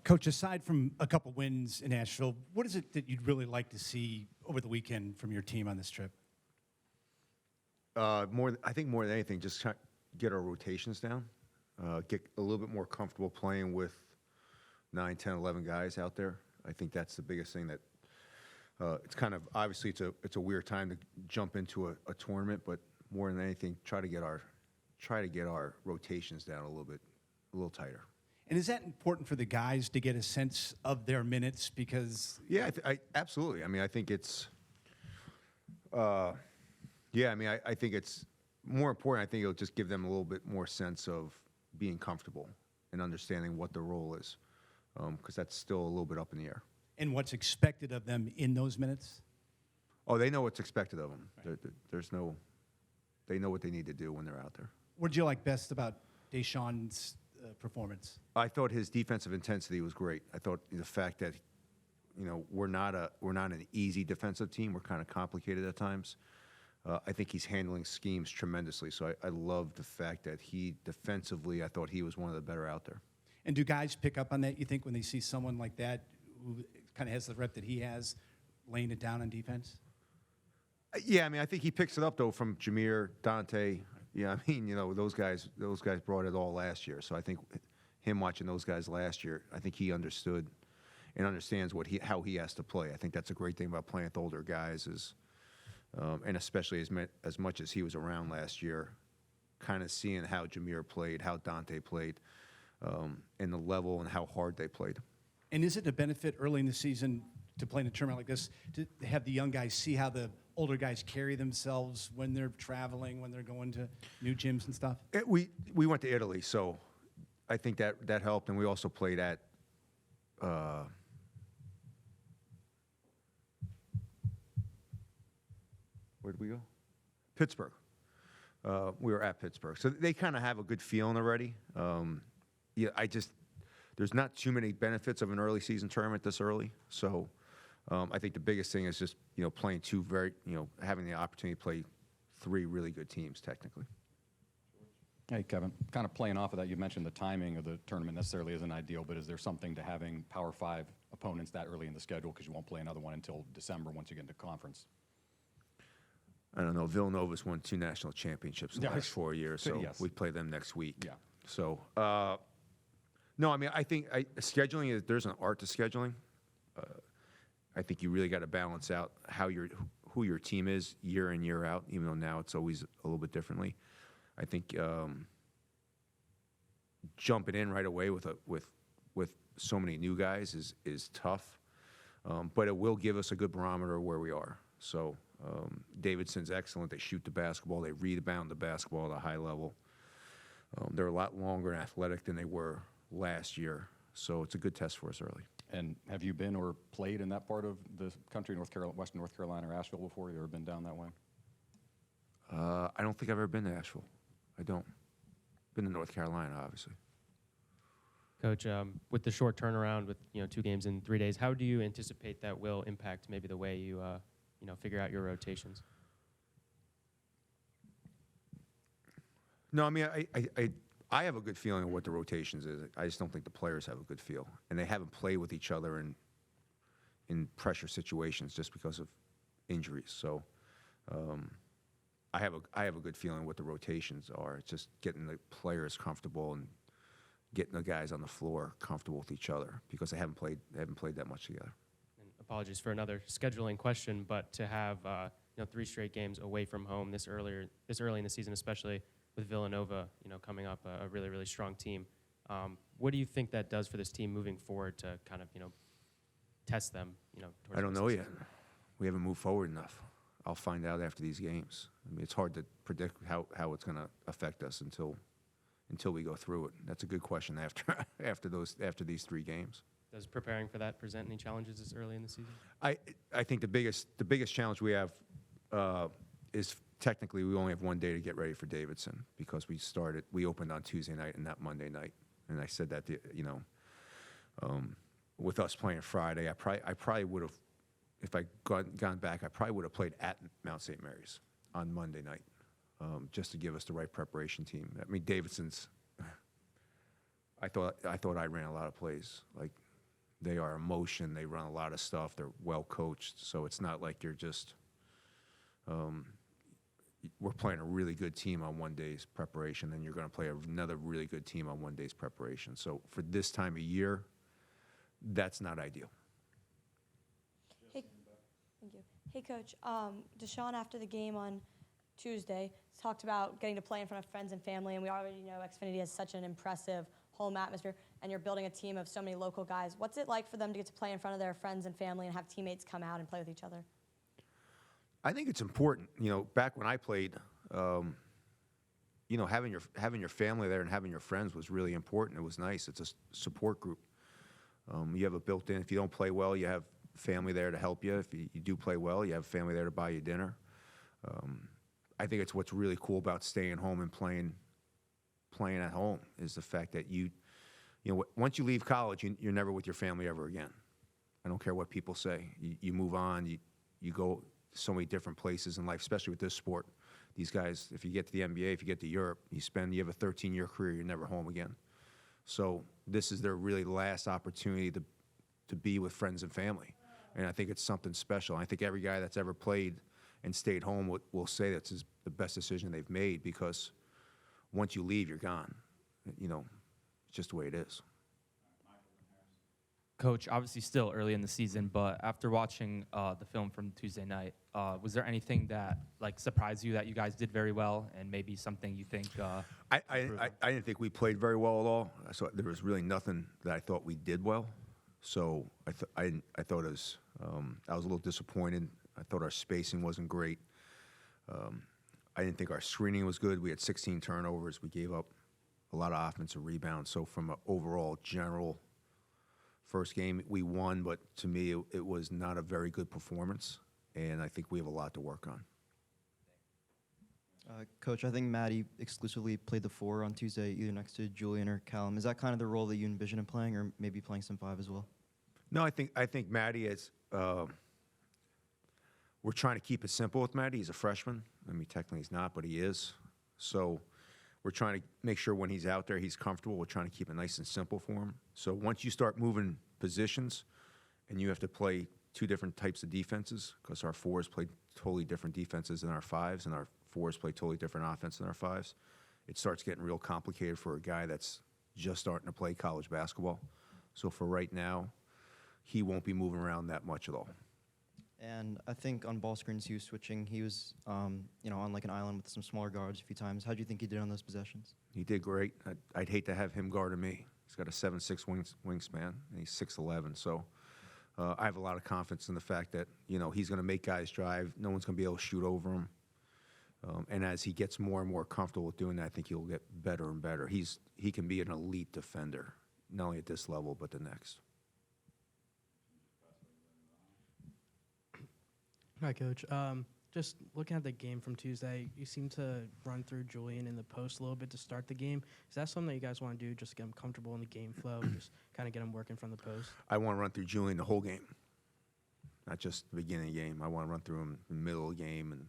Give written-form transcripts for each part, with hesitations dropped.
Coach, aside from a couple wins in Asheville, what is it that you'd really like to see over the weekend from your team on this trip? I think more than anything, just get our rotations down, get a little bit more comfortable playing with 9, 10, 11 guys out there. I think that's the biggest thing that it's kind of obviously it's a weird time to jump into a tournament, but more than anything, try to get our rotations down a little tighter. And is that important for the guys to get a sense of their minutes? Because yeah, I absolutely. I mean, I think it's I think it's more important. I think it'll just give them a little bit more sense of being comfortable and understanding what their role is, because that's still a little bit up in the air. And what's expected of them in those minutes? Oh, they know what's expected of them. Right. They know what they need to do when they're out there. What did you like best about Deshaun's performance? I thought his defensive intensity was great. I thought the fact that, we're not an easy defensive team. We're kind of complicated at times. I think he's handling schemes tremendously. So I love the fact that defensively, I thought he was one of the better out there. And do guys pick up on that, you think, when they see someone like that who kind of has the rep that he has, laying it down on defense? Yeah, I mean, I think he picks it up, though, from Jameer, Dante. Yeah, I mean, those guys brought it all last year. So I think him watching those guys last year, I think he understood and understands how he has to play. I think that's a great thing about playing with older guys is, and especially as much as he was around last year, kind of seeing how Jameer played, how Dante played, and the level and how hard they played. And is it a benefit early in the season to play in a tournament like this to have the young guys see how the older guys carry themselves when they're traveling, when they're going to new gyms and stuff? We went to Italy, so I think that helped, and we also played at where did we go? Pittsburgh. We were at Pittsburgh, so they kind of have a good feeling already. There's not too many benefits of an early season tournament this early, so I think the biggest thing is just playing having the opportunity to play 3 really good teams technically. Hey, Kevin, kind of playing off of that, you mentioned the timing of the tournament necessarily isn't ideal, but is there something to having Power 5 opponents that early in the schedule because you won't play another one until December once you get into conference? I don't know. Villanova's won 2 national championships in the last 4 years, so yes. We play them next week. Yeah. So, no, I mean, I think scheduling there's an art to scheduling. I think you really got to balance out who your team is year in, year out, even though now it's always a little bit differently. I think jumping in right away with so many new guys is tough, but it will give us a good barometer of where we are. So Davidson's excellent. They shoot the basketball. They rebound the basketball at a high level. They're a lot longer and athletic than they were last year, so it's a good test for us early. And have you been or played in that part of the country, Western North Carolina or Asheville before? You ever been down that way? I don't think I've ever been to Asheville. I don't. Been to North Carolina, obviously. Coach, with the short turnaround with 2 games in 3 days, how do you anticipate that will impact maybe the way you figure out your rotations? No, I mean I have a good feeling of what the rotations is. I just don't think the players have a good feel, and they haven't played with each other in pressure situations just because of injuries. So I have a good feeling what the rotations are. It's just getting the players comfortable and getting the guys on the floor comfortable with each other because they haven't played that much together. And apologies for another scheduling question, but to have 3 straight games away from home this early in the season, especially with Villanova, coming up a really, really strong team. What do you think that does for this team moving forward to kind of, test them, towards I don't the know season? yet. We haven't moved forward enough. I'll find out after these games. I mean, it's hard to predict how it's going to affect us until we go through it. That's a good question after these 3 games. Does preparing for that present any challenges this early in the season? I think the biggest challenge we have is technically we only have 1 day to get ready for Davidson because we opened on Tuesday night and not Monday night. And I said that with us playing Friday, I probably would have, if I gone back, I probably would have played at Mount St. Mary's on Monday night, just to give us the right preparation team. I mean, Davidson's. I thought I ran a lot of plays. Like They are emotion. They run a lot of stuff. They're well coached. So it's not like you're just, we're playing a really good team on one day's preparation, then you're going to play another really good team on one day's preparation. So for this time of year, that's not ideal. Hey, thank you. Hey, Coach. Deshaun, after the game on Tuesday, talked about getting to play in front of friends and family, and we already know Xfinity has such an impressive home atmosphere, and you're building a team of so many local guys. What's it like for them to get to play in front of their friends and family and have teammates come out and play with each other? I think it's important. Back when I played, having your family there and having your friends was really important. It was nice. It's a support group. You have it built in. If you don't play well, you have family there to help you. If you do play well, you have family there to buy you dinner. I think it's what's really cool about staying home and playing at home is the fact that once you leave college, you're never with your family ever again. I don't care what people say. You move on. You go so many different places in life, especially with this sport. These guys, if you get to the NBA, if you get to Europe, you have a 13-year career. You're never home again. So this is their really last opportunity to be with friends and family. And I think it's something special. I think every guy that's ever played and stayed home will say that's the best decision they've made, because once you leave, you're gone. It's just the way it is. Coach, obviously still early in the season, but after watching the film from Tuesday night, was there anything that surprised you that you guys did very well, and maybe something you think? I didn't think we played very well at all. So there was really nothing that I thought we did well. So I thought it was I was a little disappointed. I thought our spacing wasn't great. I didn't think our screening was good. We had 16 turnovers. We gave up a lot of offensive rebounds. So from an overall general first game, we won, but to me, it was not a very good performance, and I think we have a lot to work on. Coach, I think Maddie exclusively played the 4 on Tuesday, either next to Julian or Callum. Is that kind of the role that you envision him playing, or maybe playing some 5 as well? No, I think Maddie is. We're trying to keep it simple with Maddie. He's a freshman. I mean, technically he's not, but he is. So we're trying to make sure when he's out there, he's comfortable. We're trying to keep it nice and simple for him. So once you start moving positions and you have to play 2 different types of defenses, because our 4s play totally different defenses than our 5s, and our 4s play totally different offense than our 5s, it starts getting real complicated for a guy that's just starting to play college basketball. So for right now, he won't be moving around that much at all. And I think on ball screens he was switching. He was, on like an island with some smaller guards a few times. How do you think he did on those possessions? He did great. I'd hate to have him guarding me. He's got a 7'6" wingspan, and he's 6'11". So I have a lot of confidence in the fact that, he's going to make guys drive. No one's going to be able to shoot over him. And as he gets more and more comfortable with doing that, I think he'll get better and better. He can be an elite defender, not only at this level, but the next. Hi, Coach. Just looking at the game from Tuesday, you seem to run through Julian in the post a little bit to start the game. Is that something that you guys want to do, just to get him comfortable in the game flow, just kind of get him working from the post? I want to run through Julian the whole game, not just the beginning of the game. I want to run through him in the middle of the game, and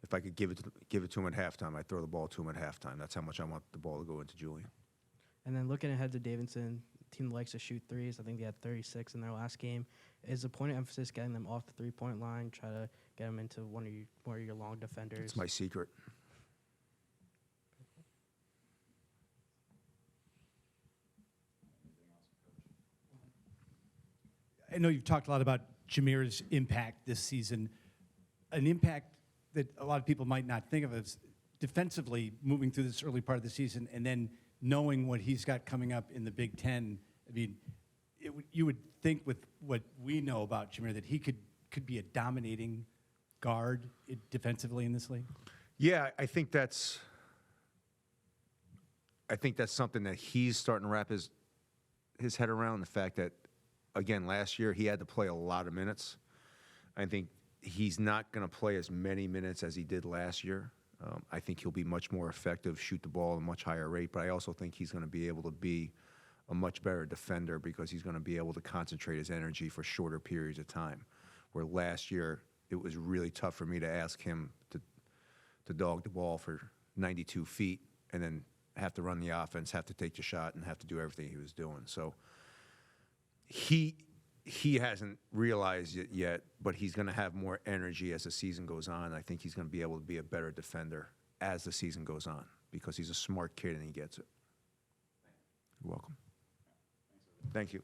if I could give it to him at halftime, I'd throw the ball to him at halftime. That's how much I want the ball to go into Julian. And then looking ahead to Davidson, team likes to shoot threes. I think they had 36 in their last game. Is the point of emphasis getting them off the three-point line, try to get them into one of your long defenders? It's my secret. I know you've talked a lot about Jameer's impact this season, an impact that a lot of people might not think of as defensively moving through this early part of the season, and then knowing what he's got coming up in the Big Ten. I mean, you would think with what we know about Jameer that he could be a dominating guard defensively in this league. Yeah, I think that's something that he's starting to wrap his head around, the fact that, again, last year he had to play a lot of minutes. I think he's not going to play as many minutes as he did last year. I think he'll be much more effective, shoot the ball at a much higher rate, but I also think he's going to be able to be a much better defender because he's going to be able to concentrate his energy for shorter periods of time. Where last year it was really tough for me to ask him to dog the ball for 92 feet and then have to run the offense, have to take the shot, and have to do everything he was doing. So he hasn't realized it yet, but he's going to have more energy as the season goes on. I think he's going to be able to be a better defender as the season goes on because he's a smart kid and he gets it. You're welcome. Thank you.